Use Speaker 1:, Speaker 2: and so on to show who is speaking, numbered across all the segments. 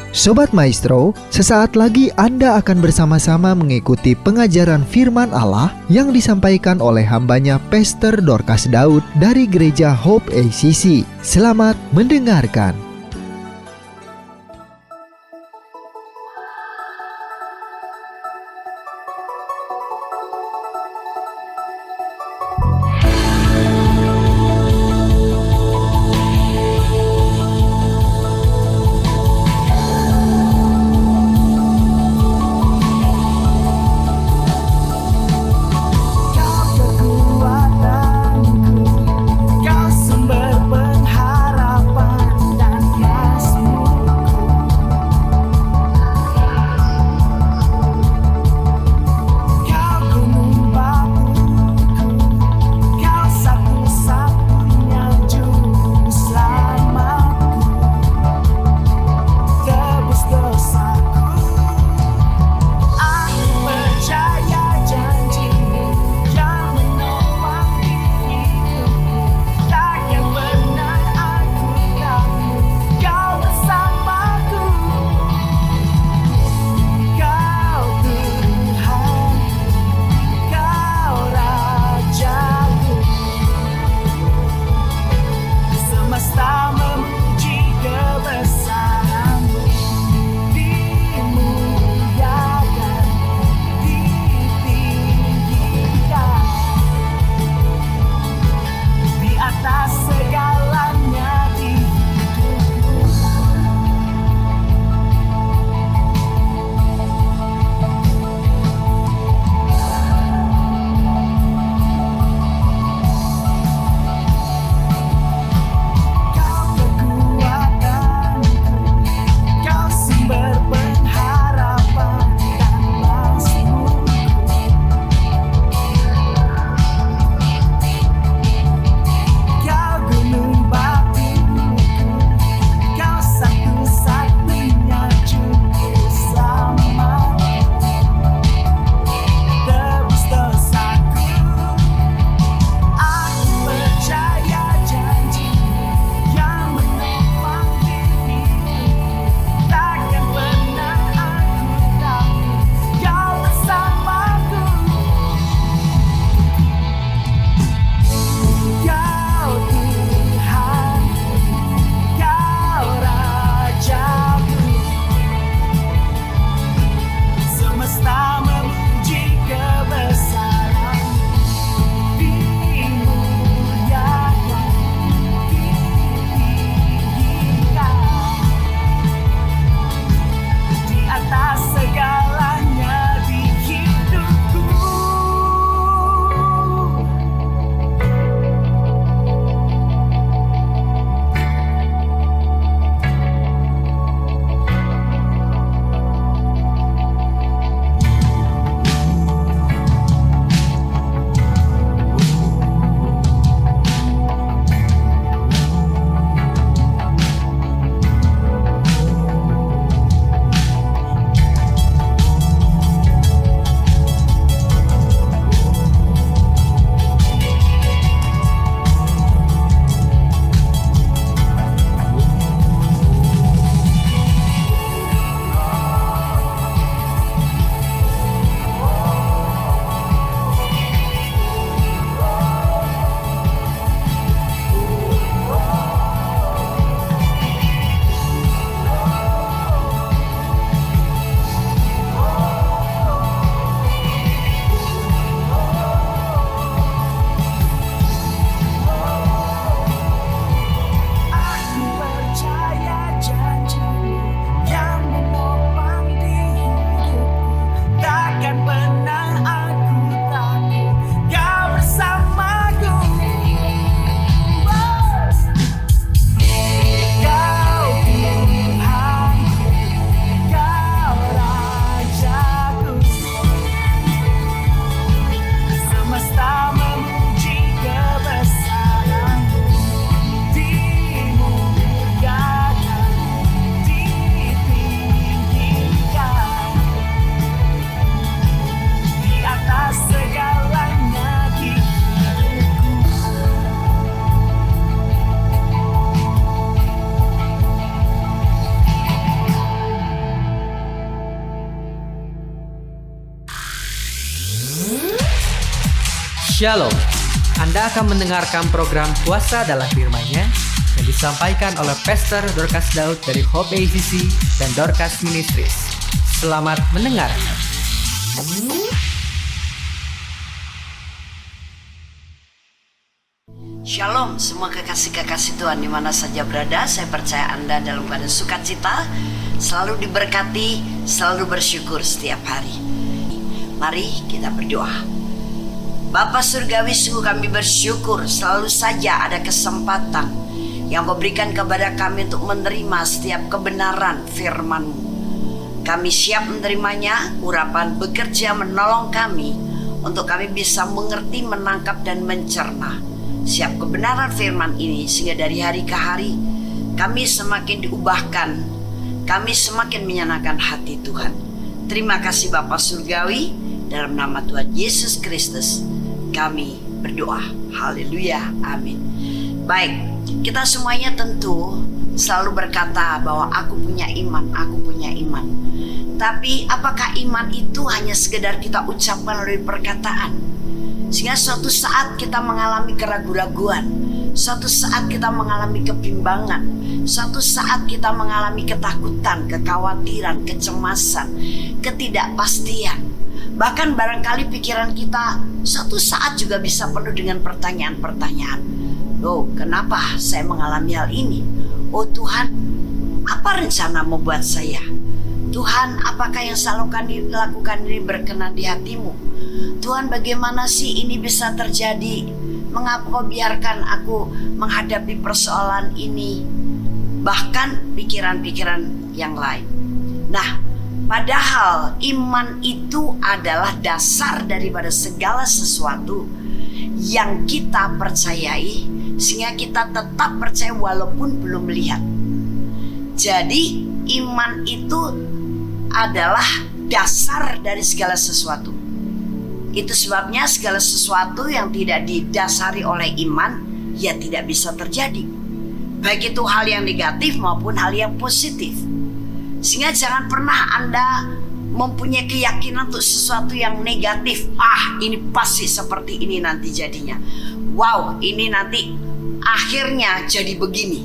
Speaker 1: Sobat Maestro, sesaat lagi Anda akan bersama-sama mengikuti pengajaran firman Allah yang disampaikan oleh hambanya Pastor Dorcas Daud dari Gereja Hope ACC. Selamat mendengarkan.
Speaker 2: Shalom. Anda akan mendengarkan program Kuasa dalam Firman-Nya yang disampaikan oleh Pastor Dorcas Daud dari Hope ACC dan Dorcas Ministries. Selamat mendengarkan.
Speaker 3: Shalom semua kekasih-kekasih Tuhan di mana saja berada. Saya percaya Anda dalam keadaan sukacita, selalu diberkati, selalu bersyukur setiap hari. Mari kita berdoa. Bapa Surgawi, sungguh kami bersyukur selalu saja ada kesempatan yang Kau berikan kepada kami untuk menerima setiap kebenaran firman-Mu. Kami siap menerimanya, urapan bekerja menolong kami untuk kami bisa mengerti, menangkap dan mencerna siap kebenaran firman ini, sehingga dari hari ke hari kami semakin diubahkan, kami semakin menyenangkan hati Tuhan. Terima kasih Bapa Surgawi, dalam nama Tuhan Yesus Kristus kami berdoa. Haleluya, amin. Baik, kita semuanya tentu selalu berkata bahwa aku punya iman, aku punya iman. Tapi apakah iman itu hanya sekedar kita ucapkan melalui perkataan? Sehingga suatu saat kita mengalami keraguan-raguan, suatu saat kita mengalami kebimbangan, suatu saat kita mengalami ketakutan, kekhawatiran, kecemasan, ketidakpastian. Bahkan barangkali pikiran kita suatu saat juga bisa penuh dengan pertanyaan-pertanyaan. Loh, kenapa saya mengalami hal ini? Oh Tuhan, apa rencana membuat saya? Tuhan, apakah yang selalu kami lakukan ini berkenan di hati-Mu? Tuhan, bagaimana sih ini bisa terjadi? Mengapa Kau biarkan aku menghadapi persoalan ini? Bahkan pikiran-pikiran yang lain. Nah, padahal iman itu adalah dasar daripada segala sesuatu yang kita percayai, sehingga kita tetap percaya walaupun belum melihat. Jadi iman itu adalah dasar dari segala sesuatu. Itu sebabnya segala sesuatu yang tidak didasari oleh iman, ya tidak bisa terjadi. Baik itu hal yang negatif maupun hal yang positif. Sehingga jangan pernah Anda mempunyai keyakinan untuk sesuatu yang negatif. Ini pasti seperti ini nanti jadinya. Wow, ini nanti akhirnya jadi begini.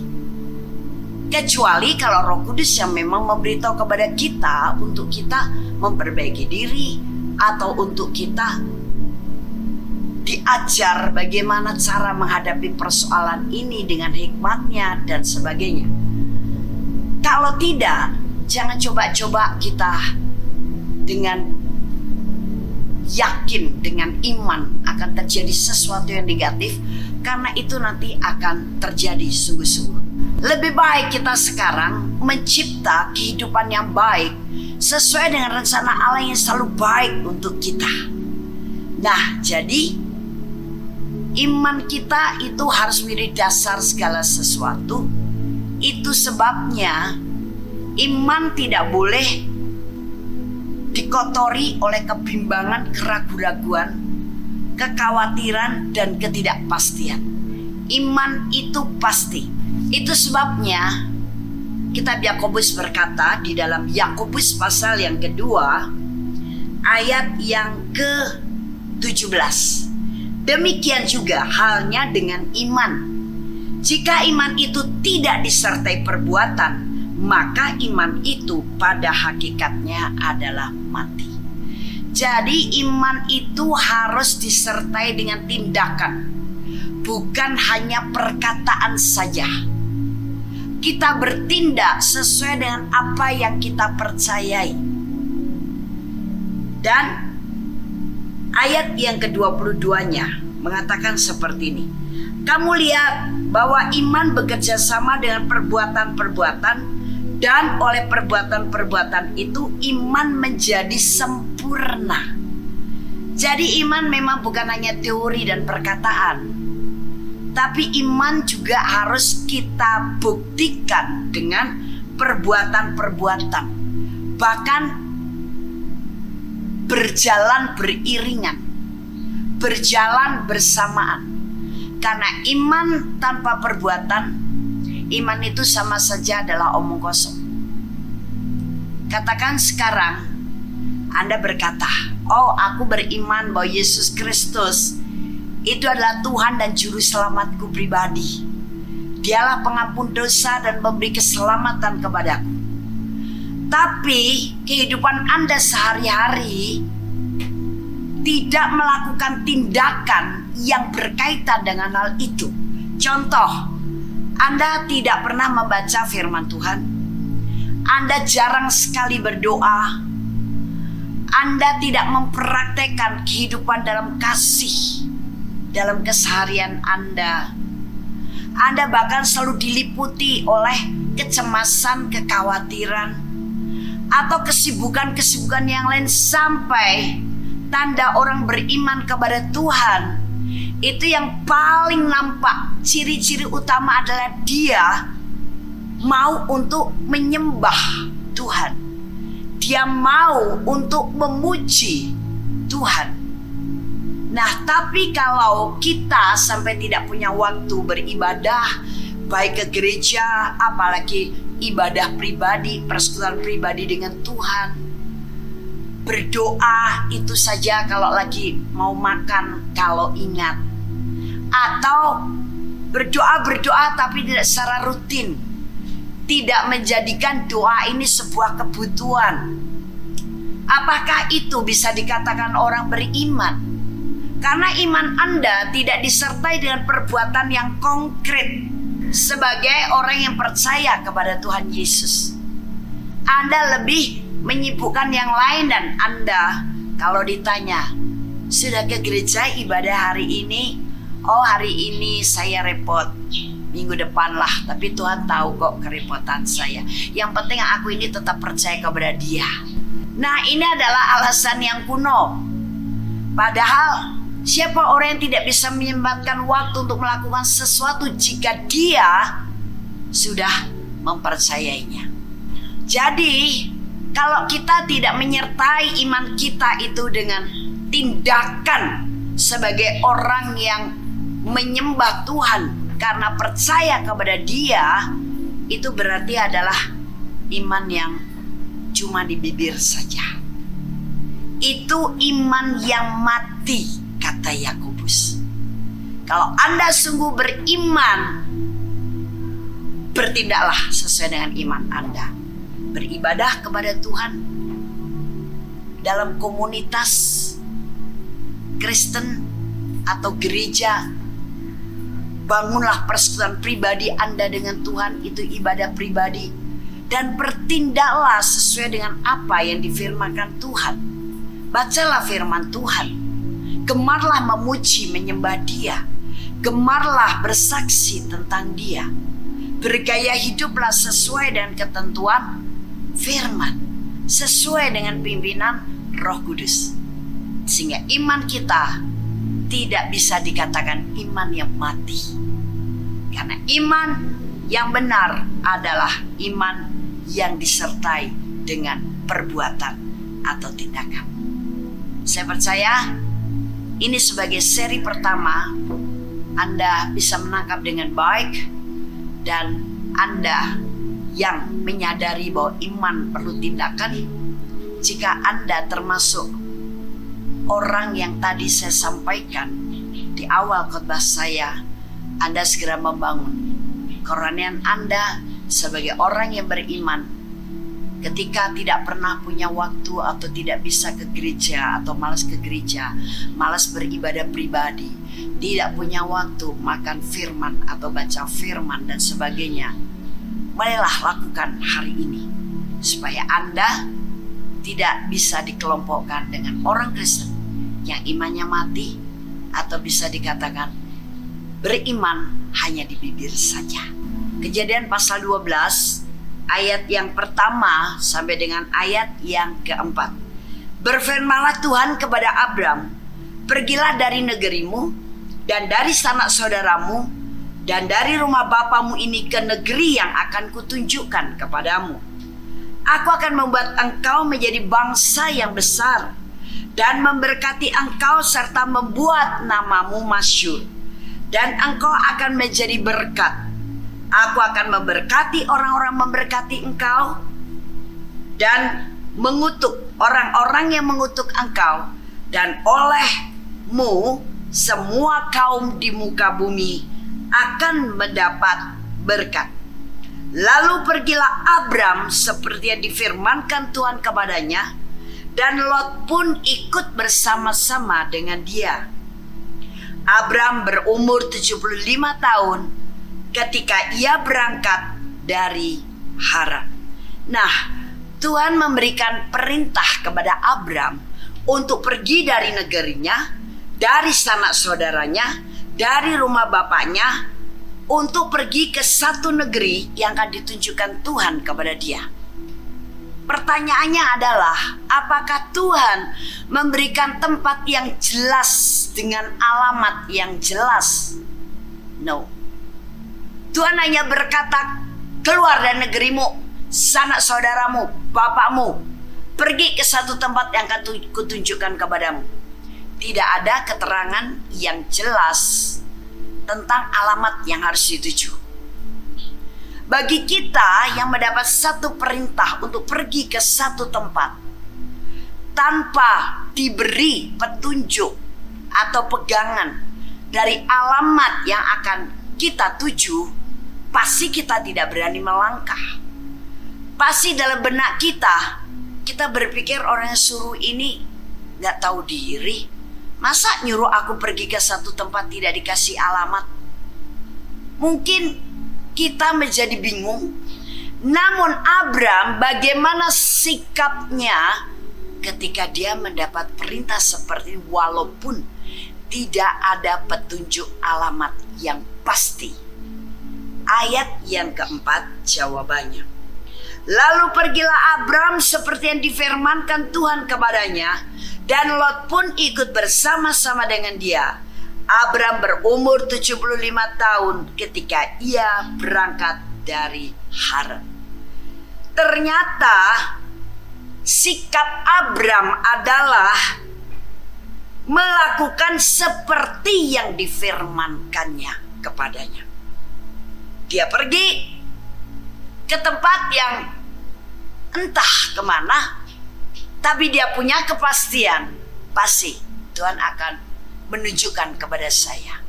Speaker 3: Kecuali kalau Roh Kudus yang memang memberitahu kepada kita untuk kita memperbaiki diri, atau untuk kita diajar bagaimana cara menghadapi persoalan ini dengan hikmatnya dan sebagainya. Kalau tidak, jangan coba-coba kita dengan yakin, dengan iman akan terjadi sesuatu yang negatif, karena itu nanti akan terjadi sungguh-sungguh. Lebih baik kita sekarang mencipta kehidupan yang baik sesuai dengan rencana Allah yang selalu baik untuk kita. Nah, jadi iman kita itu harus menjadi dasar segala sesuatu. Itu sebabnya iman tidak boleh dikotori oleh kebimbangan, keraguan-raguan, kekhawatiran, dan ketidakpastian. Iman itu pasti. Itu sebabnya kitab Yakobus berkata di dalam Yakobus pasal yang kedua ayat yang ke-17. Demikian juga halnya dengan iman. Jika iman itu tidak disertai perbuatan, maka iman itu pada hakikatnya adalah mati. Jadi iman itu harus disertai dengan tindakan, bukan hanya perkataan saja. Kita bertindak sesuai dengan apa yang kita percayai. Dan ayat yang ke-22-nya mengatakan seperti ini. Kamu lihat bahwa iman bekerja sama dengan perbuatan-perbuatan, dan oleh perbuatan-perbuatan itu iman menjadi sempurna. Jadi iman memang bukan hanya teori dan perkataan, tapi iman juga harus kita buktikan dengan perbuatan-perbuatan. Bahkan berjalan beriringan, berjalan bersamaan. Karena iman tanpa perbuatan, iman itu sama saja adalah omong kosong. Katakan sekarang Anda berkata, oh aku beriman bahwa Yesus Kristus itu adalah Tuhan dan Juru Selamatku pribadi. Dialah pengampun dosa dan memberi keselamatan kepadaku. Tapi kehidupan Anda sehari-hari tidak melakukan tindakan yang berkaitan dengan hal itu. Contoh, Anda tidak pernah membaca firman Tuhan. Anda jarang sekali berdoa. Anda tidak mempraktekkan kehidupan dalam kasih dalam keseharian Anda. Anda bahkan selalu diliputi oleh kecemasan, kekhawatiran, atau kesibukan-kesibukan yang lain, sampai tanda orang beriman kepada Tuhan itu yang paling nampak, ciri-ciri utama adalah dia mau untuk menyembah Tuhan. Dia mau untuk memuji Tuhan. Nah, tapi kalau kita sampai tidak punya waktu beribadah, baik ke gereja, apalagi ibadah pribadi, persekutuan pribadi dengan Tuhan, berdoa itu saja kalau lagi mau makan, kalau ingat, atau berdoa tapi tidak secara rutin, tidak menjadikan doa ini sebuah kebutuhan, apakah itu bisa dikatakan orang beriman? Karena iman Anda tidak disertai dengan perbuatan yang konkret sebagai orang yang percaya kepada Tuhan Yesus. Anda lebih menyibukkan yang lain, dan Anda kalau ditanya, sudah ke gereja ibadah hari ini? Oh, hari ini saya repot, minggu depan lah, tapi Tuhan tahu kok kerepotan saya. Yang penting aku ini tetap percaya kepada Dia. Nah, ini adalah alasan yang kuno. Padahal siapa orang yang tidak bisa menyempatkan waktu untuk melakukan sesuatu jika dia sudah mempercayainya? Jadi, kalau kita tidak menyertai iman kita itu dengan tindakan sebagai orang yang menyembah Tuhan karena percaya kepada Dia, itu berarti adalah iman yang cuma di bibir saja. Itu iman yang mati, kata Yakobus. Kalau Anda sungguh beriman, bertindaklah sesuai dengan iman Anda. Beribadah kepada Tuhan dalam komunitas Kristen atau gereja. Bangunlah persekutuan pribadi Anda dengan Tuhan, itu ibadah pribadi. Dan bertindaklah sesuai dengan apa yang difirmankan Tuhan. Bacalah firman Tuhan. Gemarlah memuji, menyembah Dia. Gemarlah bersaksi tentang Dia. Bergaya hiduplah sesuai dengan ketentuan firman, sesuai dengan pimpinan Roh Kudus. Sehingga iman kita tidak bisa dikatakan iman yang mati. Karena iman yang benar adalah iman yang disertai dengan perbuatan atau tindakan. Saya percaya ini sebagai seri pertama, Anda bisa menangkap dengan baik, dan Anda yang menyadari bahwa iman perlu tindakan. Jika Anda termasuk orang yang tadi saya sampaikan di awal khotbah saya, Anda segera membangun kerohanian Anda sebagai orang yang beriman. Ketika tidak pernah punya waktu atau tidak bisa ke gereja atau malas ke gereja, malas beribadah pribadi, tidak punya waktu makan firman atau baca firman dan sebagainya, marilah lakukan hari ini supaya Anda tidak bisa dikelompokkan dengan orang Kristen yang imannya mati, atau bisa dikatakan beriman hanya di bibir saja. Kejadian pasal 12 ayat yang pertama sampai dengan ayat yang keempat. Berfirmanlah Tuhan kepada Abram, pergilah dari negerimu dan dari sanak saudaramu dan dari rumah bapamu ini ke negeri yang akan kutunjukkan kepadamu. Aku akan membuat engkau menjadi bangsa yang besar dan memberkati engkau serta membuat namamu masyhur, dan engkau akan menjadi berkat. Aku akan memberkati orang-orang memberkati engkau, dan mengutuk orang-orang yang mengutuk engkau, dan olehmu semua kaum di muka bumi akan mendapat berkat. Lalu pergilah Abram seperti yang difirmankan Tuhan kepadanya, dan Lot pun ikut bersama-sama dengan dia. Abram berumur 75 tahun ketika ia berangkat dari Haran. Nah, Tuhan memberikan perintah kepada Abram untuk pergi dari negerinya, dari sanak saudaranya, dari rumah bapaknya, untuk pergi ke satu negeri yang akan ditunjukkan Tuhan kepada dia. Pertanyaannya adalah, apakah Tuhan memberikan tempat yang jelas dengan alamat yang jelas? No. Tuhan hanya berkata, keluar dari negerimu, sanak saudaramu, bapakmu, pergi ke satu tempat yang akan kutunjukkan kepadamu. Tidak ada keterangan yang jelas tentang alamat yang harus dituju. Bagi kita yang mendapat satu perintah untuk pergi ke satu tempat tanpa diberi petunjuk atau pegangan dari alamat yang akan kita tuju, pasti kita tidak berani melangkah. Pasti dalam benak kita berpikir orang yang suruh ini gak tahu diri. Masa nyuruh aku pergi ke satu tempat tidak dikasih alamat? Mungkin kita menjadi bingung. Namun Abram, bagaimana sikapnya ketika dia mendapat perintah seperti walaupun tidak ada petunjuk alamat yang pasti? Ayat yang keempat jawabannya. Lalu pergilah Abram seperti yang difirmankan Tuhan kepadanya, dan Lot pun ikut bersama-sama dengan dia. Abram berumur 75 tahun ketika ia berangkat dari Haran. Ternyata sikap Abram adalah melakukan seperti yang difirmankannya kepadanya. Dia pergi ke tempat yang entah kemana, tapi dia punya kepastian, pasti Tuhan akan menunjukkan kepada saya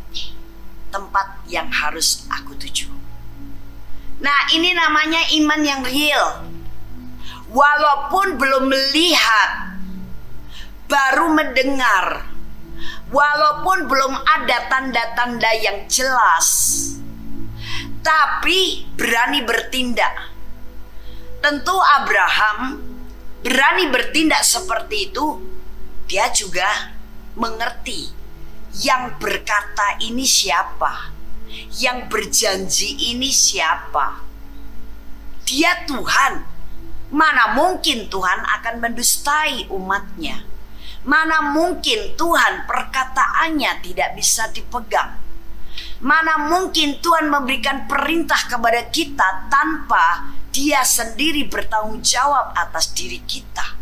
Speaker 3: tempat yang harus aku tuju. Nah, ini namanya iman yang real. Walaupun belum melihat, baru mendengar, walaupun belum ada tanda-tanda yang jelas, tapi berani bertindak. Tentu Abraham berani bertindak seperti itu. Dia juga mengerti yang berkata ini siapa, yang berjanji ini siapa. Dia Tuhan. Mana mungkin Tuhan akan mendustai umatnya? Mana mungkin Tuhan perkataannya tidak bisa dipegang? Mana mungkin Tuhan memberikan perintah kepada kita tanpa Dia sendiri bertanggung jawab atas diri kita?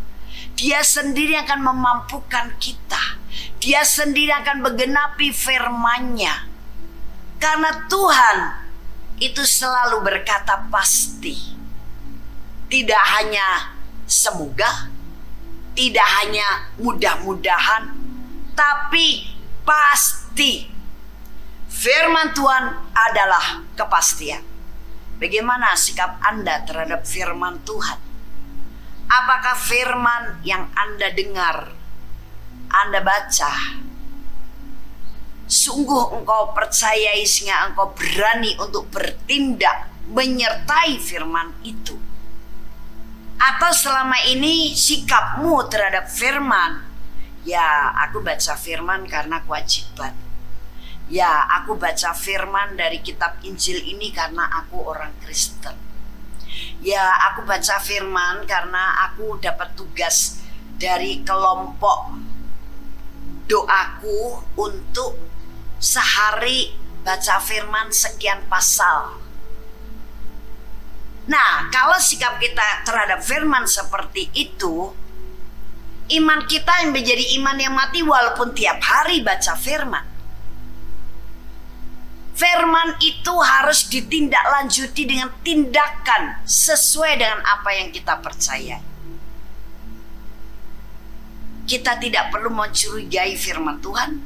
Speaker 3: Dia sendiri akan memampukan kita. Dia sendiri akan menggenapi firman-Nya. Karena Tuhan itu selalu berkata pasti. Tidak hanya semoga, tidak hanya mudah-mudahan, tapi pasti. Firman Tuhan adalah kepastian. Bagaimana sikap Anda terhadap firman Tuhan? Apakah firman yang Anda dengar, Anda baca, sungguh engkau percayai sehingga engkau berani untuk bertindak menyertai firman itu? Atau selama ini sikapmu terhadap firman, ya aku baca firman karena kewajiban. Ya, aku baca firman dari kitab Injil ini karena aku orang Kristen. Ya, aku baca firman karena aku dapat tugas dari kelompok doaku untuk sehari baca firman sekian pasal. Nah, kalau sikap kita terhadap firman seperti itu, iman kita yang menjadi iman yang mati walaupun tiap hari baca firman. Firman itu harus ditindaklanjuti dengan tindakan sesuai dengan apa yang kita percaya. Kita tidak perlu mencurigai firman Tuhan.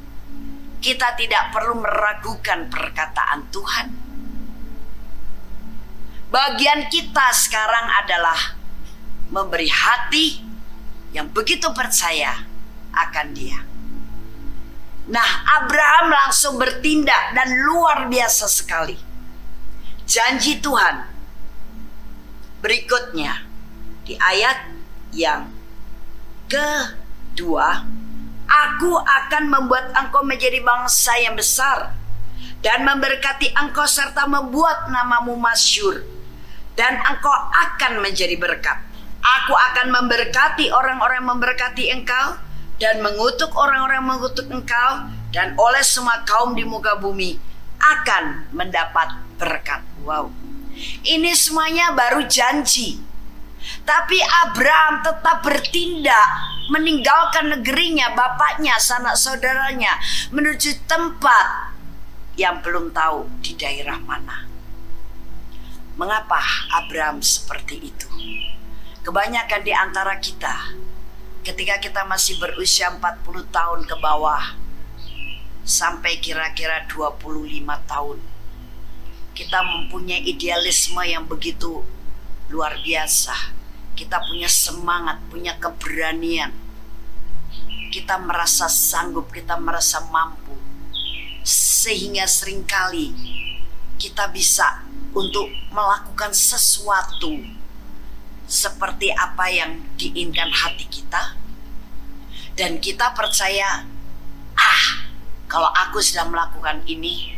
Speaker 3: kita tidak perlu meragukan perkataan Tuhan. Bagian kita sekarang adalah memberi hati yang begitu percaya akan Dia. Nah, Abraham langsung bertindak dan luar biasa sekali. Janji Tuhan berikutnya di ayat yang kedua, aku akan membuat engkau menjadi bangsa yang besar dan memberkati engkau serta membuat namamu masyhur, dan engkau akan menjadi berkat. Aku akan memberkati orang-orang yang memberkati engkau dan mengutuk orang-orang yang mengutuk engkau, dan oleh semua kaum di muka bumi akan mendapat berkat. Wow. Ini semuanya baru janji. Tapi Abraham tetap bertindak, meninggalkan negerinya, bapaknya, sanak saudaranya, menuju tempat yang belum tahu di daerah mana. Mengapa Abraham seperti itu? Kebanyakan di antara kita, ketika kita masih berusia 40 tahun ke bawah, sampai kira-kira 25 tahun, kita mempunyai idealisme yang begitu luar biasa. Kita punya semangat, punya keberanian. Kita merasa sanggup, kita merasa mampu. Sehingga seringkali kita bisa untuk melakukan sesuatu seperti apa yang diinginkan hati kita. Dan kita percaya, kalau aku sudah melakukan ini,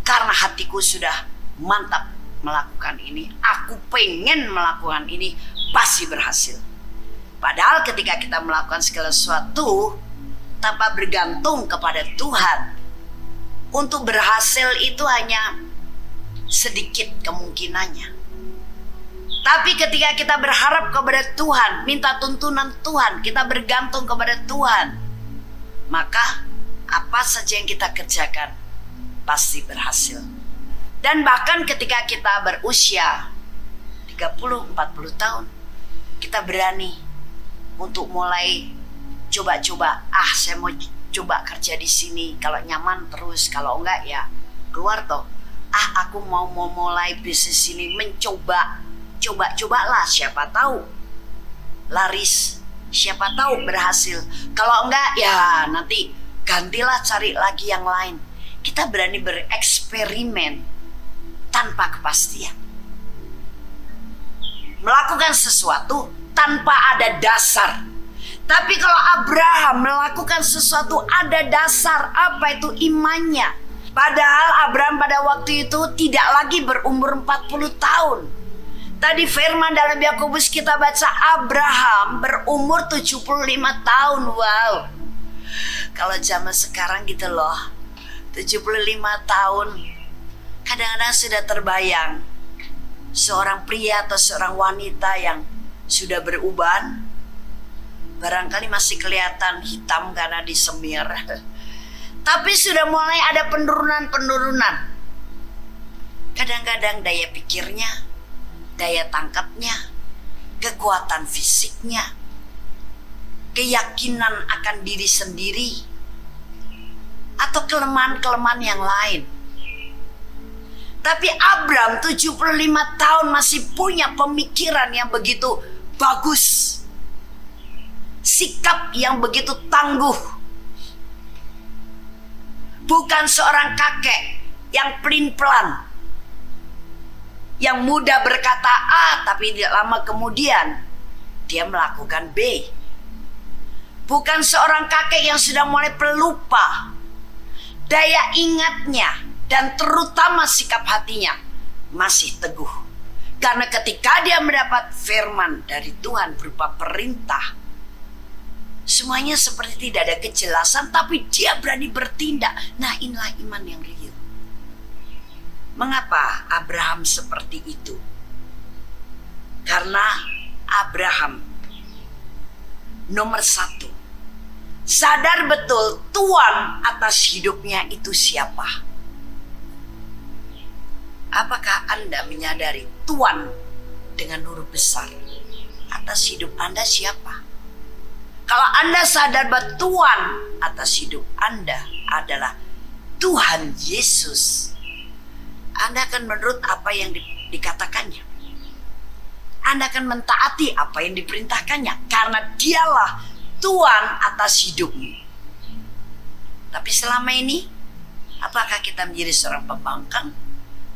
Speaker 3: karena hatiku sudah mantap melakukan ini, aku pengen melakukan ini, pasti berhasil. Padahal ketika kita melakukan segala sesuatu tanpa bergantung kepada Tuhan, untuk berhasil itu hanya sedikit kemungkinannya. Tapi ketika kita berharap kepada Tuhan, minta tuntunan Tuhan, kita bergantung kepada Tuhan, maka apa saja yang kita kerjakan pasti berhasil. Dan bahkan ketika kita berusia 30-40 tahun, kita berani untuk mulai coba-coba. Saya mau coba kerja di sini, kalau nyaman terus, kalau enggak ya keluar toh. Aku mau mulai bisnis ini, coba-cobalah, siapa tahu laris, siapa tahu berhasil. Kalau enggak ya nanti gantilah, cari lagi yang lain. Kita berani bereksperimen tanpa kepastian. Melakukan sesuatu tanpa ada dasar. Tapi kalau Abraham melakukan sesuatu ada dasar, apa itu imannya. Padahal Abraham pada waktu itu tidak lagi berumur 40 tahun. Tadi firman dalam Yakobus kita baca Abraham berumur 75 tahun. Wow. Kalau zaman sekarang gitu loh, 75 tahun, kadang-kadang sudah terbayang seorang pria atau seorang wanita yang sudah beruban, barangkali masih kelihatan hitam karena disemir, tapi sudah mulai ada penurunan. Kadang-kadang daya pikirnya, daya tangkapnya, kekuatan fisiknya, keyakinan akan diri sendiri, atau kelemahan-kelemahan yang lain. Tapi Abraham 75 tahun masih punya pemikiran yang begitu bagus, sikap yang begitu tangguh. Bukan seorang kakek yang pelin-pelan, yang mudah berkata A tapi tidak lama kemudian dia melakukan B. Bukan seorang kakek yang sudah mulai pelupa. Daya ingatnya dan terutama sikap hatinya masih teguh. Karena ketika dia mendapat firman dari Tuhan berupa perintah, semuanya seperti tidak ada kejelasan, tapi dia berani bertindak. Nah, inilah iman yang real. Mengapa Abraham seperti itu? Karena Abraham nomor satu, sadar betul Tuhan atas hidupnya itu siapa. Apakah Anda menyadari Tuhan dengan huruf besar atas hidup Anda siapa? Kalau Anda sadar bahwa Tuhan atas hidup Anda adalah Tuhan Yesus, Anda akan menurut apa yang dikatakannya. Anda akan mentaati apa yang diperintahkannya, karena dialah Tuhan atas hidupmu. Tapi selama ini, apakah kita menjadi seorang pembangkang?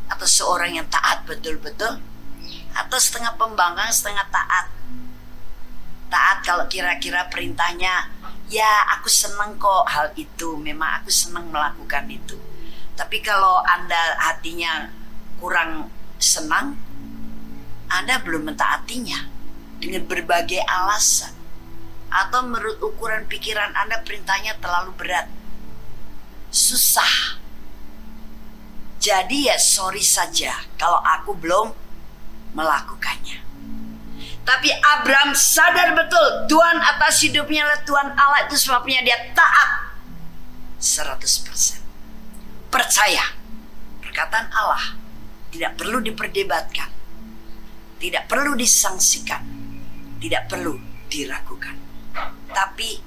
Speaker 3: Atau seorang yang taat betul-betul? Atau setengah pembangkang, setengah taat? Taat kalau kira-kira perintahnya, ya aku senang kok hal itu, memang aku senang melakukan itu. Tapi kalau Anda hatinya kurang senang, Anda belum mentaatinya dengan berbagai alasan. Atau menurut ukuran pikiran Anda perintahnya terlalu berat, susah. Jadi ya sorry saja kalau aku belum melakukannya. Tapi Abraham sadar betul Tuhan atas hidupnya adalah Tuhan Allah, itu sebabnya dia taat 100%. Percaya perkataan Allah, tidak perlu diperdebatkan, tidak perlu disangsikan, tidak perlu diragukan. Tapi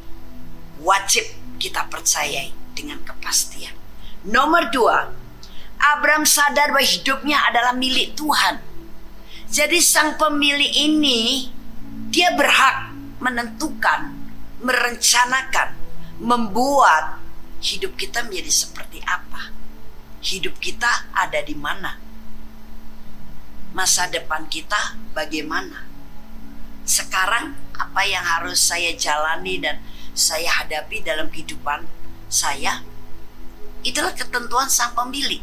Speaker 3: wajib kita percayai dengan kepastian. Nomor 2, Abraham sadar bahwa hidupnya adalah milik Tuhan. Jadi sang pemilik ini, dia berhak menentukan, merencanakan, membuat hidup kita menjadi seperti apa. Hidup kita ada di mana? Masa depan kita bagaimana? Sekarang apa yang harus saya jalani dan saya hadapi dalam kehidupan saya? Itulah ketentuan sang pemilik.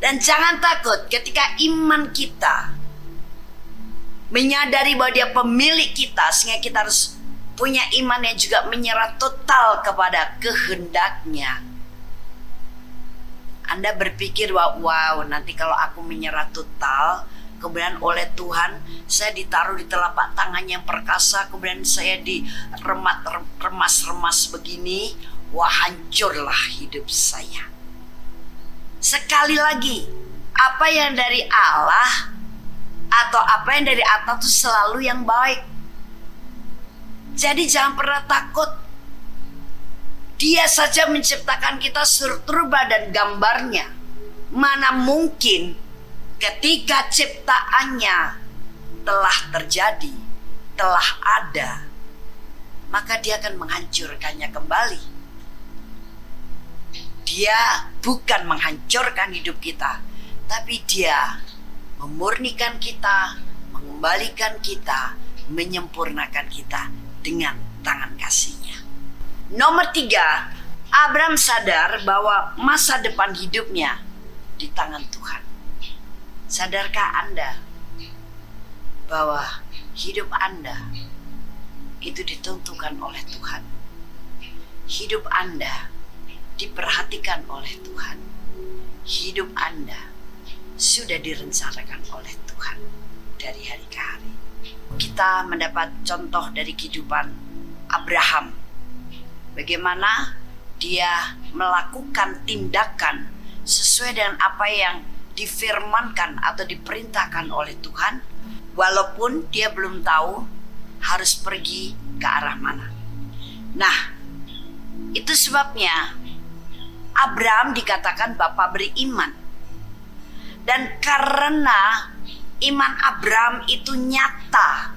Speaker 3: Dan jangan takut ketika iman kita menyadari bahwa dia pemilik kita, sehingga kita harus punya iman yang juga menyerah total kepada kehendaknya. Anda berpikir bahwa wow, nanti kalau aku menyerah total, kemudian oleh Tuhan saya ditaruh di telapak tangan yang perkasa, kemudian saya remas-remas begini, wah hancurlah hidup saya. Sekali lagi, apa yang dari Allah atau apa yang dari atas itu selalu yang baik. Jadi jangan pernah takut. Dia saja menciptakan kita surga dan gambarnya. Mana mungkin ketika ciptaannya telah terjadi, telah ada, maka dia akan menghancurkannya kembali. Dia bukan menghancurkan hidup kita, tapi dia memurnikan kita, mengembalikan kita, menyempurnakan kita dengan tangan kasih-Nya. Nomor 3, Abraham sadar bahwa masa depan hidupnya di tangan Tuhan. Sadarkah Anda bahwa hidup Anda itu ditentukan oleh Tuhan? Hidup Anda diperhatikan oleh Tuhan. Hidup Anda sudah direncanakan oleh Tuhan dari hari ke hari. Kita mendapat contoh dari kehidupan Abraham. Bagaimana dia melakukan tindakan sesuai dengan apa yang difirmankan atau diperintahkan oleh Tuhan, walaupun dia belum tahu harus pergi ke arah mana. Nah, itu sebabnya Abraham dikatakan bapa beriman. Dan karena iman Abraham itu nyata,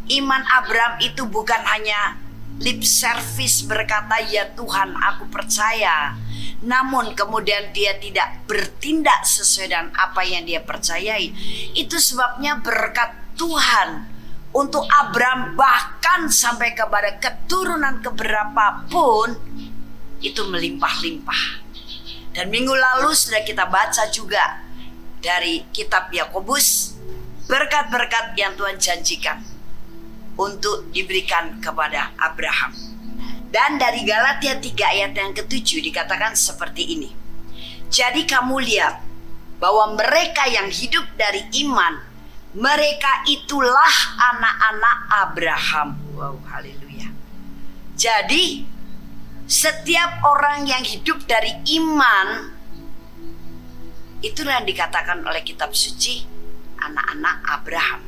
Speaker 3: iman Abraham itu bukan hanya lip service berkata ya Tuhan aku percaya, namun kemudian dia tidak bertindak sesuai dengan apa yang dia percayai. Itu sebabnya berkat Tuhan untuk Abraham bahkan sampai kepada keturunan keberapa pun itu melimpah-limpah. Dan minggu lalu sudah kita baca juga dari kitab Yakobus, berkat-berkat yang Tuhan janjikan untuk diberikan kepada Abraham. Dan dari Galatia 3 ayat yang ke-7 dikatakan seperti ini. Jadi kamu lihat bahwa mereka yang hidup dari iman, mereka itulah anak-anak Abraham. Wow, haleluya. Jadi setiap orang yang hidup dari iman, itulah yang dikatakan oleh kitab suci anak-anak Abraham.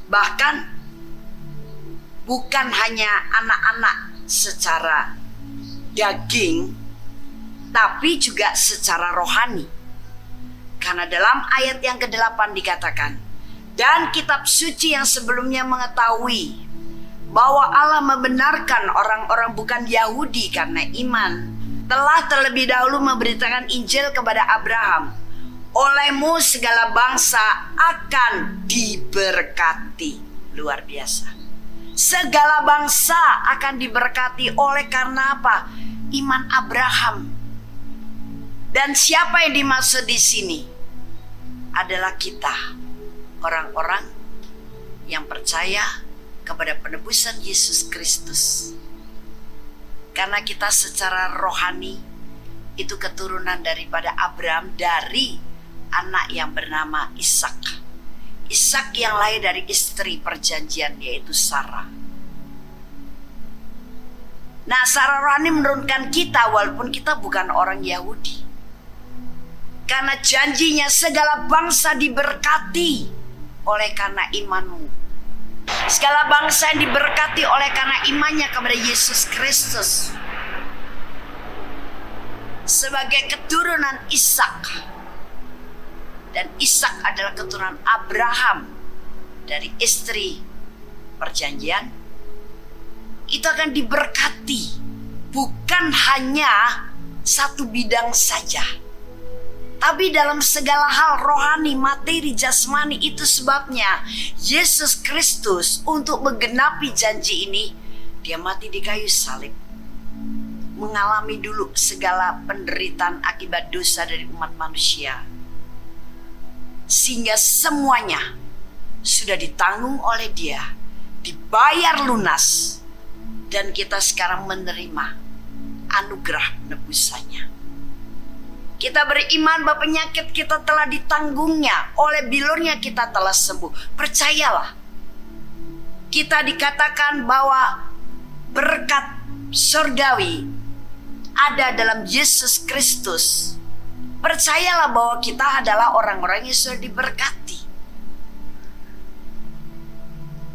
Speaker 3: Bahkan bukan hanya anak-anak secara daging, tapi juga secara rohani. Karena dalam ayat yang ke-8 dikatakan, dan kitab suci yang sebelumnya mengetahui bahwa Allah membenarkan orang-orang bukan Yahudi karena iman, telah terlebih dahulu memberitakan Injil kepada Abraham. Olehmu segala bangsa akan diberkati. Luar biasa. Segala bangsa akan diberkati oleh karena apa? Iman Abraham. Dan siapa yang dimaksud di sini? Adalah kita, orang-orang yang percaya kepada penebusan Yesus Kristus. Karena kita secara rohani itu keturunan daripada Abraham dari anak yang bernama Ishak. Ishak yang lahir dari istri perjanjian, yaitu Sarah. Nah, secara rohani menurunkan kita walaupun kita bukan orang Yahudi. Karena janjinya segala bangsa diberkati oleh karena imanmu. Segala bangsa yang diberkati oleh karena imannya kepada Yesus Kristus. Sebagai keturunan Ishak. Dan Ishak adalah keturunan Abraham dari istri perjanjian. Itu akan diberkati. Bukan hanya satu bidang saja, tapi dalam segala hal rohani, materi, jasmani. Itu sebabnya Yesus Kristus untuk menggenapi janji ini, dia mati di kayu salib. Mengalami dulu segala penderitaan akibat dosa dari umat manusia. Sehingga semuanya sudah ditanggung oleh dia, dibayar lunas. Dan kita sekarang menerima anugerah penebusannya. Kita beriman bahwa penyakit kita telah ditanggungnya, oleh bilurnya kita telah sembuh. Percayalah. Kita dikatakan bahwa berkat surgawi ada dalam Yesus Kristus. Percayalah bahwa kita adalah orang-orang yang sudah diberkati.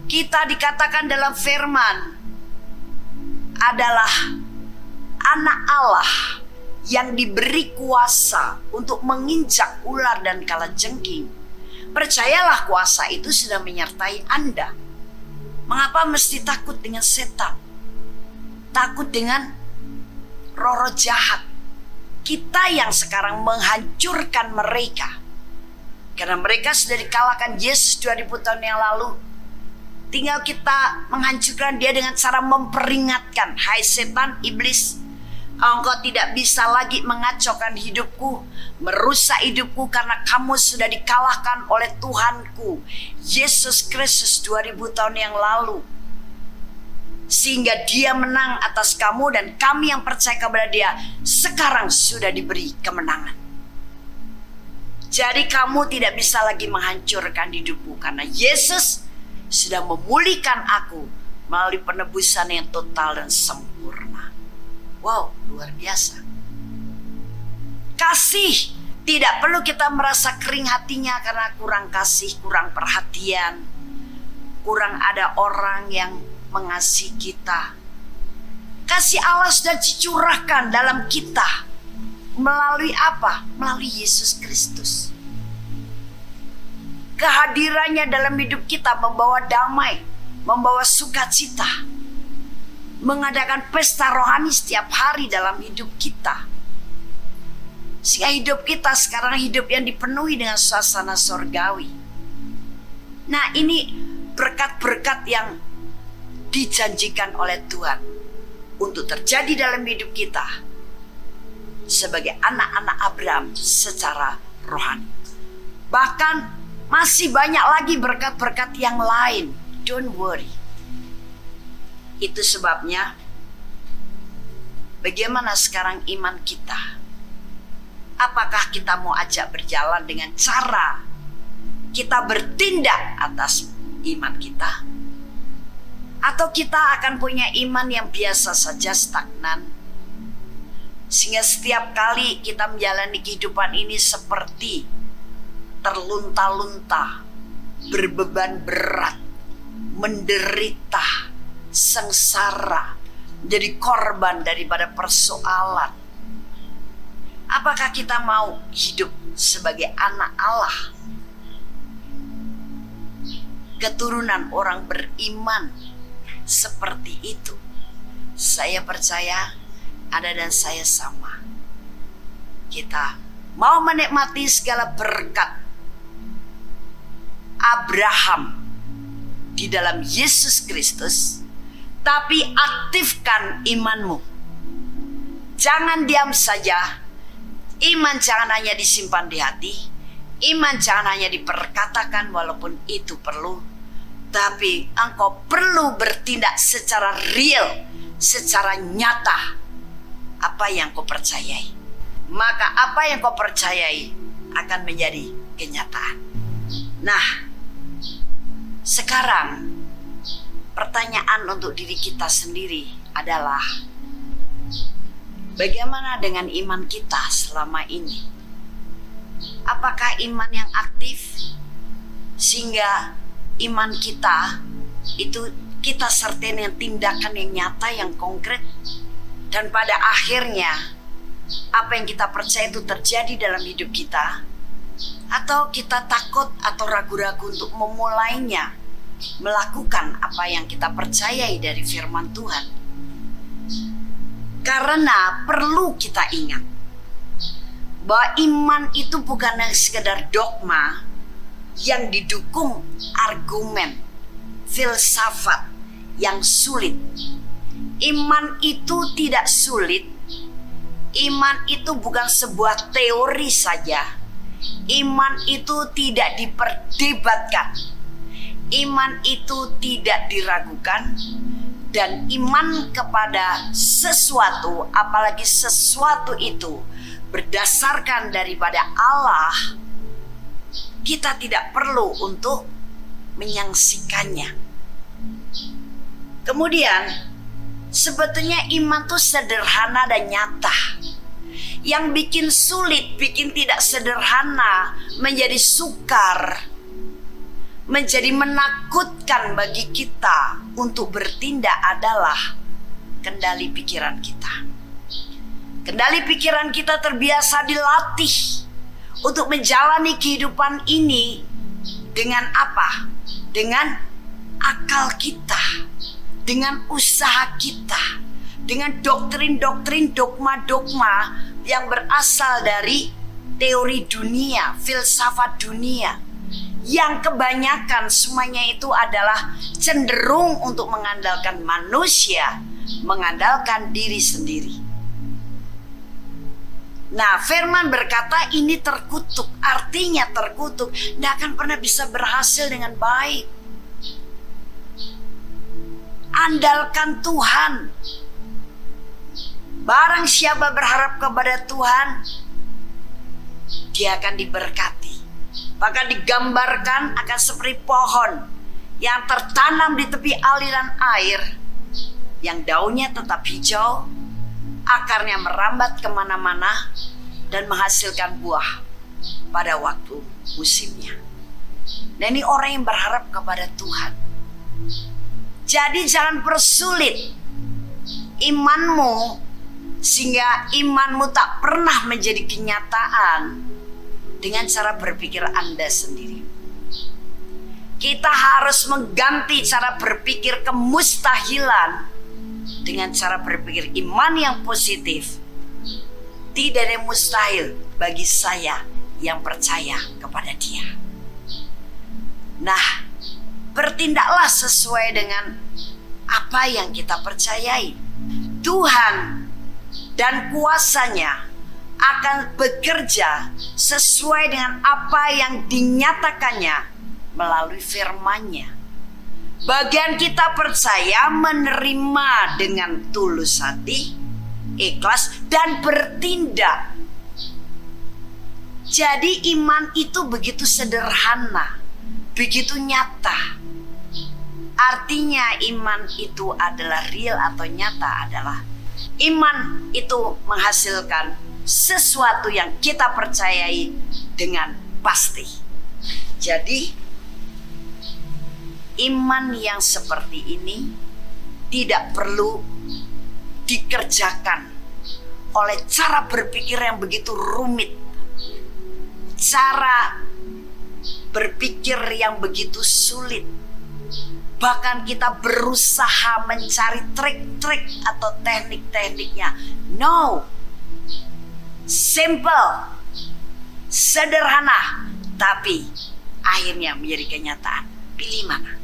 Speaker 3: Kita dikatakan dalam firman adalah anak Allah yang diberi kuasa untuk menginjak ular dan kalajengking. Percayalah, kuasa itu sudah menyertai Anda. Mengapa mesti takut dengan setan? Takut dengan roh-roh jahat. Kita yang sekarang menghancurkan mereka. Karena mereka sudah dikalahkan Yesus 2000 tahun yang lalu. Tinggal kita menghancurkan dia dengan cara memperingatkan, hai setan, iblis, engkau tidak bisa lagi mengacaukan hidupku, merusak hidupku, karena kamu sudah dikalahkan oleh Tuhanku Yesus Kristus 2000 tahun yang lalu. Sehingga dia menang atas kamu, dan kami yang percaya kepada dia sekarang sudah diberi kemenangan. Jadi kamu tidak bisa lagi menghancurkan hidupku, karena Yesus sudah memulihkan aku melalui penebusan yang total dan sempurna. Wow, luar biasa. Kasih. Tidak perlu kita merasa kering hatinya karena kurang kasih, kurang perhatian, kurang ada orang yang mengasihi kita. Kasih Allah sudah dicurahkan dalam kita. Melalui apa? Melalui Yesus Kristus. Kehadirannya dalam hidup kita membawa damai, membawa sukacita, mengadakan pesta rohani setiap hari dalam hidup kita. Sehingga hidup kita sekarang hidup yang dipenuhi dengan suasana surgawi. Nah, ini berkat-berkat yang dijanjikan oleh Tuhan untuk terjadi dalam hidup kita sebagai anak-anak Abraham secara rohani. Bahkan masih banyak lagi berkat-berkat yang lain. Don't worry. Itu sebabnya bagaimana sekarang iman kita? Apakah kita mau ajak berjalan dengan cara kita bertindak atas iman kita? Atau kita akan punya iman yang biasa saja, stagnan? Sehingga setiap kali kita menjalani kehidupan ini seperti terlunta-lunta, berbeban berat, menderita, sengsara, menjadi korban daripada persoalan. Apakah kita mau hidup sebagai anak Allah, keturunan orang beriman seperti itu? Saya percaya Anda dan saya sama. Kita mau menikmati segala berkat Abraham di dalam Yesus Kristus, tapi aktifkan imanmu. Jangan diam saja. Iman jangan hanya disimpan di hati. Iman jangan hanya diperkatakan walaupun itu perlu. Tapi engkau perlu bertindak secara real, secara nyata. Apa yang kau percayai, maka apa yang kau percayai akan menjadi kenyataan. Nah, sekarang pertanyaan untuk diri kita sendiri adalah, bagaimana dengan iman kita selama ini? Apakah iman yang aktif sehingga iman kita itu kita sertai dengan tindakan yang nyata, yang konkret, dan pada akhirnya apa yang kita percaya itu terjadi dalam hidup kita? Atau kita takut atau ragu-ragu untuk memulainya, melakukan apa yang kita percayai dari firman Tuhan? Karena perlu kita ingat bahwa iman itu bukan sekedar dogma yang didukung argumen, filsafat yang sulit. Iman itu tidak sulit. Iman itu bukan sebuah teori saja. Iman itu tidak diperdebatkan. Iman itu tidak diragukan. Dan iman kepada sesuatu, apalagi sesuatu itu berdasarkan daripada Allah, kita tidak perlu untuk menyangsikannya. Kemudian, sebetulnya iman itu sederhana dan nyata. Yang bikin sulit, bikin tidak sederhana, menjadi sukar, menjadi menakutkan bagi kita untuk bertindak adalah kendali pikiran kita. Kendali pikiran kita terbiasa dilatih untuk menjalani kehidupan ini dengan apa? Dengan akal kita, dengan usaha kita, dengan doktrin-doktrin, dogma-dogma yang berasal dari teori dunia, filsafat dunia, yang kebanyakan semuanya itu adalah cenderung untuk mengandalkan manusia, mengandalkan diri sendiri. Nah, firman berkata ini terkutuk, artinya terkutuk, tidak akan pernah bisa berhasil dengan baik. Andalkan Tuhan. Barang siapa berharap kepada Tuhan, dia akan diberkati. Bahkan digambarkan akan seperti pohon yang tertanam di tepi aliran air, yang daunnya tetap hijau, akarnya merambat kemana-mana, dan menghasilkan buah pada waktu musimnya. Dan ini orang yang berharap kepada Tuhan. Jadi jangan persulit imanmu, sehingga imanmu tak pernah menjadi kenyataan dengan cara berpikir Anda sendiri. Kita harus mengganti cara berpikir kemustahilan dengan cara berpikir iman yang positif. Tidak ada yang mustahil bagi saya yang percaya kepada Dia. Nah, bertindaklah sesuai dengan apa yang kita percayai. Tuhan dan kuasa-Nya akan bekerja sesuai dengan apa yang dinyatakannya melalui firman-Nya. Bagian kita percaya, menerima dengan tulus hati, ikhlas, dan bertindak. Jadi iman itu begitu sederhana, begitu nyata. Artinya iman itu adalah real atau nyata adalah iman itu menghasilkan sesuatu yang kita percayai dengan pasti. Jadi iman yang seperti ini tidak perlu dikerjakan oleh cara berpikir yang begitu rumit, cara berpikir yang begitu sulit. Bahkan kita berusaha mencari trik-trik atau teknik-tekniknya. No, simple, sederhana, tapi akhirnya menjadi kenyataan. Pilih mana?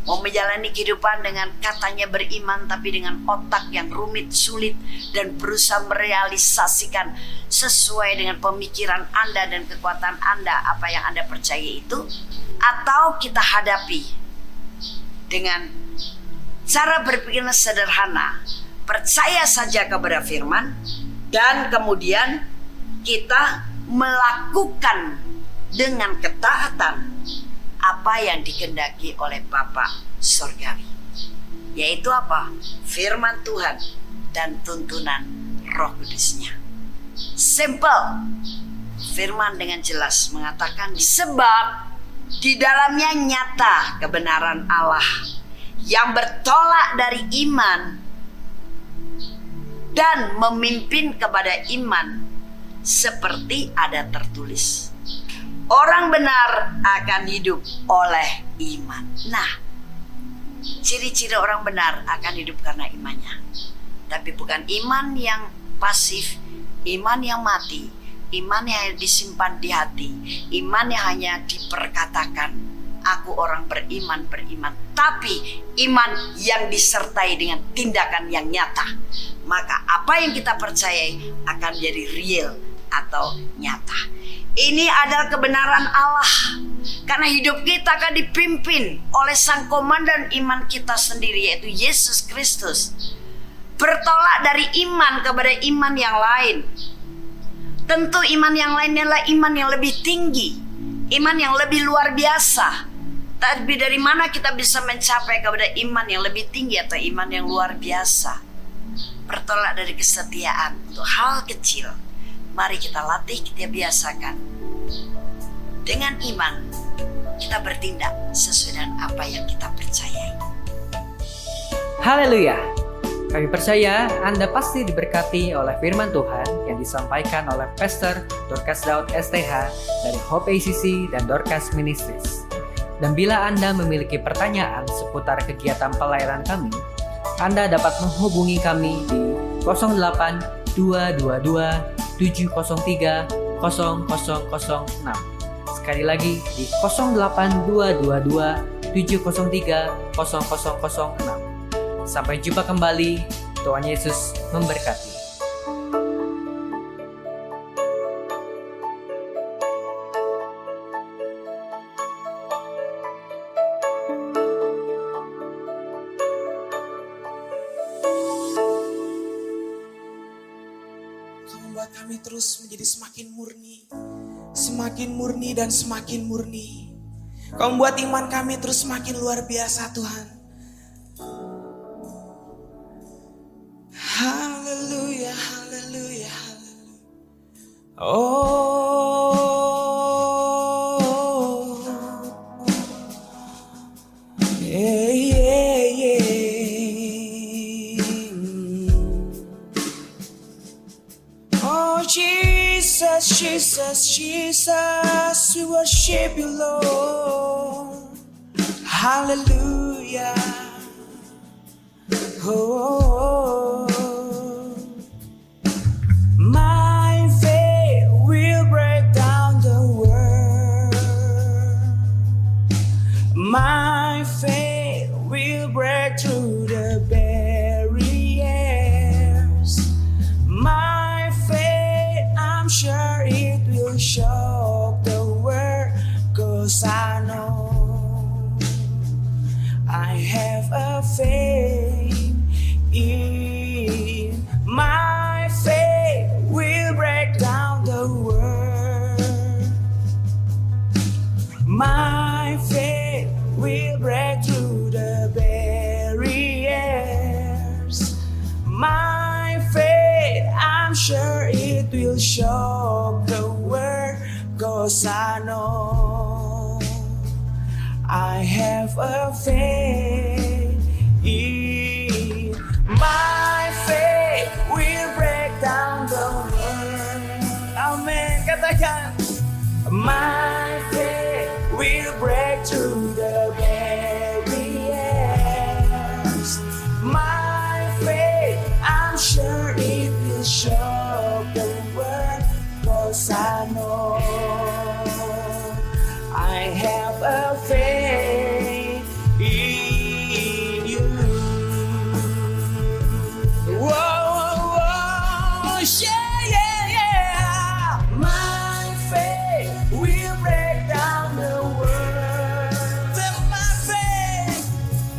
Speaker 3: Mau menjalani kehidupan dengan katanya beriman, tapi dengan otak yang rumit, sulit, dan berusaha merealisasikan sesuai dengan pemikiran Anda dan kekuatan Anda apa yang Anda percaya itu, atau kita hadapi dengan cara berpikir sederhana, percaya saja kepada firman, dan kemudian kita melakukan dengan ketaatan apa yang dikehendaki oleh Bapa Surgawi, yaitu apa? Firman Tuhan dan tuntunan Roh Kudus-Nya. Simple. Firman dengan jelas mengatakan, sebab di dalamnya nyata kebenaran Allah yang bertolak dari iman dan memimpin kepada iman, seperti ada tertulis, orang benar akan hidup oleh iman. Nah, ciri-ciri orang benar akan hidup karena imannya. Tapi bukan iman yang pasif, iman yang mati, iman yang disimpan di hati, iman yang hanya diperkatakan, aku orang beriman, tapi iman yang disertai dengan tindakan yang nyata. Maka apa yang kita percayai akan menjadi real atau nyata. Ini adalah kebenaran Allah, karena hidup kita akan dipimpin oleh sang komandan iman kita sendiri, yaitu Yesus Kristus. Bertolak dari iman kepada iman yang lain. Tentu iman yang lain adalah iman yang lebih tinggi, iman yang lebih luar biasa. Tapi dari mana kita bisa mencapai kepada iman yang lebih tinggi atau iman yang luar biasa? Bertolak dari kesetiaan untuk hal kecil. Mari kita latih, kita biasakan. Dengan iman, kita bertindak sesuai dengan apa yang kita percayai.
Speaker 2: Haleluya! Kami percaya Anda pasti diberkati oleh firman Tuhan yang disampaikan oleh Pastor Dorcas Daud STH dari Hope ACC dan Dorcas Ministries. Dan bila Anda memiliki pertanyaan seputar kegiatan pelayanan kami, Anda dapat menghubungi kami di 08 222 703 0006. Sekali lagi di 08 222 703 0006. Sampai jumpa kembali. Tuhan Yesus memberkati.
Speaker 4: Kau membuat kami terus menjadi semakin murni dan semakin murni. Kau membuat iman kami terus semakin luar biasa, Tuhan. Haleluya, haleluya, haleluya. Oh, yeah, yeah, yeah. Oh, Jesus, Jesus, Jesus, we worship you, Lord. Hallelujah. Oh, my faith will break down the world. My faith will break through the barriers. My faith, I'm sure it will shock the world, 'cause I know I have a faith in. My faith will break down the world. My faith will break through the barriers. My faith, I'm sure it will shock the world, 'cause I know I have a faith in. My My faith will break through the barriers. My faith, I'm sure it will shock the world, 'cause I know I have a faith in you. Whoa, whoa, yeah. My faith will break down the world.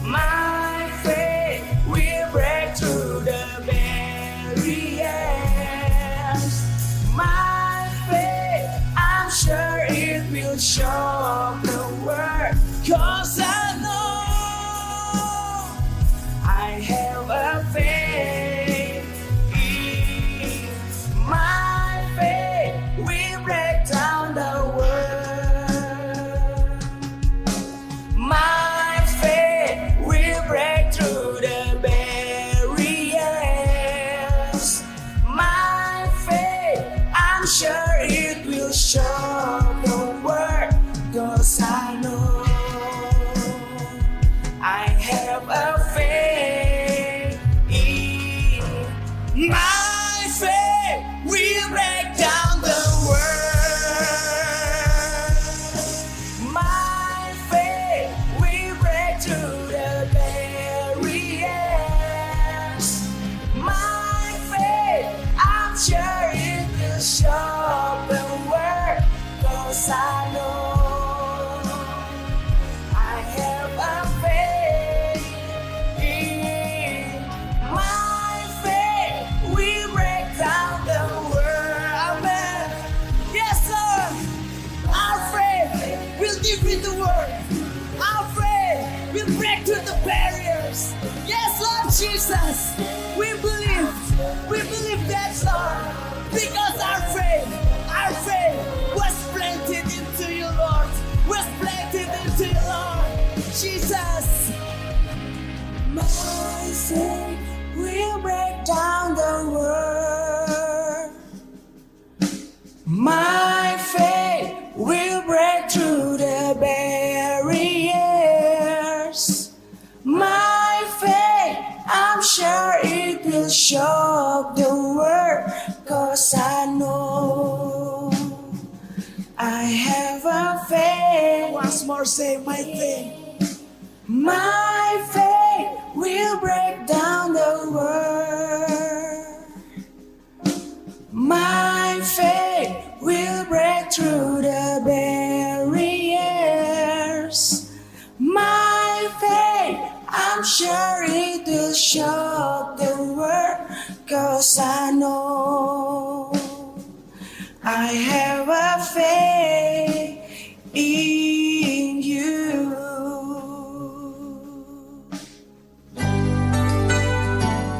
Speaker 4: My faith will break through the barriers. My faith, I'm sure it will shock the world, 'cause I know I have a faith in. My faith will break down the world. My faith will break through the barriers. My faith, I'm sure it will shock the world, 'cause I know I have a faith in. My faith will break down the world. My faith will break through the barriers. My faith, I'm sure it will shock the world, 'cause I know I have a faith in. My faith will break down the world. Amen. Yes, sir. Our faith will defeat the world. Our faith will break through the barriers. Yes, Lord Jesus. We believe that, Lord. Because our faith was planted into you, Lord. Was planted into you, Lord. Jesus. My faith will break down the world. My faith will break through the barriers. My faith, I'm sure it will shock the world, 'cause I know I have a faith. Once more say, my faith. My faith will break down the world. My faith will break through the barriers. My faith, I'm sure it will shock the world, 'cause I know I have a faith in you.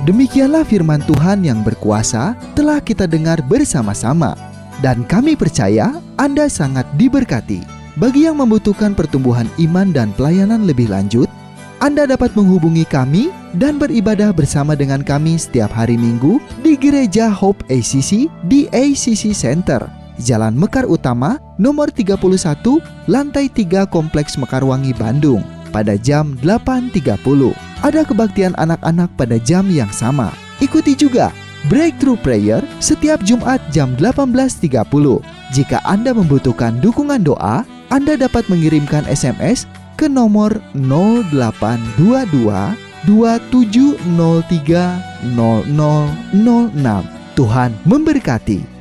Speaker 1: Demikianlah firman Tuhan yang berkuasa telah kita dengar bersama-sama. Dan kami percaya Anda sangat diberkati. Bagi yang membutuhkan pertumbuhan iman dan pelayanan lebih lanjut, Anda dapat menghubungi kami dan beribadah bersama dengan kami setiap hari Minggu di Gereja Hope ACC di ACC Center, Jalan Mekar Utama, nomor 31, lantai 3 Kompleks Mekarwangi, Bandung, pada jam 8.30. Ada kebaktian anak-anak pada jam yang sama. Ikuti juga Breakthrough Prayer setiap Jumat jam 18.30. Jika Anda membutuhkan dukungan doa, Anda dapat mengirimkan SMS ke nomor 0822 2703 0006. Tuhan memberkati.